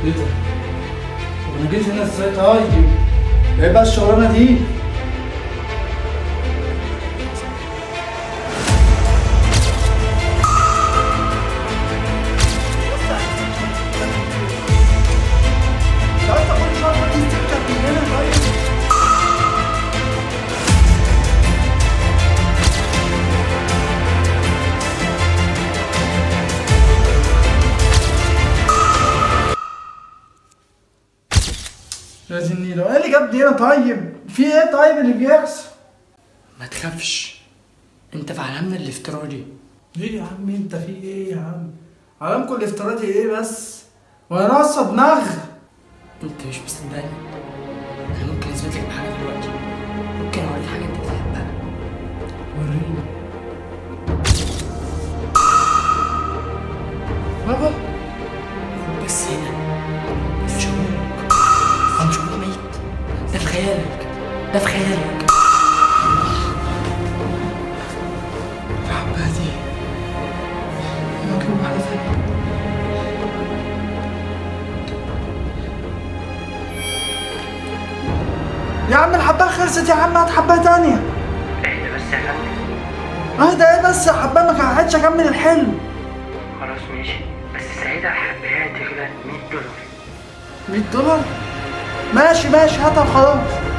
ايه ده؟ طب انا جيت هنا ازاي طيب؟ ايه بقى الشغلانه دي؟ يا زنيلو ايه اللي جابني هنا طيب؟ في ايه طيب اللي بيحصل؟ ما تخافش، انت في عالمنا الافتراضي. ليه يا عم انت في ايه يا عم؟ عالمكم الافتراضي ايه بس؟ وانا ناقصه دماغ؟ انت مش مصدقني؟ انا ممكن اثبت لك بحاجه دلوقتي، ممكن اوريك حاجه انت بتحبها. وريني. بابا خد بس هنا، ده مش ابوك، هو مش ابوك ميت، ده في خيالك، ده في خيالك. الحبة دي مكتوب على ثانية. يا عم الحباية خلصت يا عم، هات حباية تانية. اهدى بس يا فندم. اهدى ايه بس يا حباية، ما كانتش اكمل الحلم. خلاص ماشي، بس ساعتها الحبايه هتغلى $100. $100؟ ماشي ماشي هاتها وخلاص.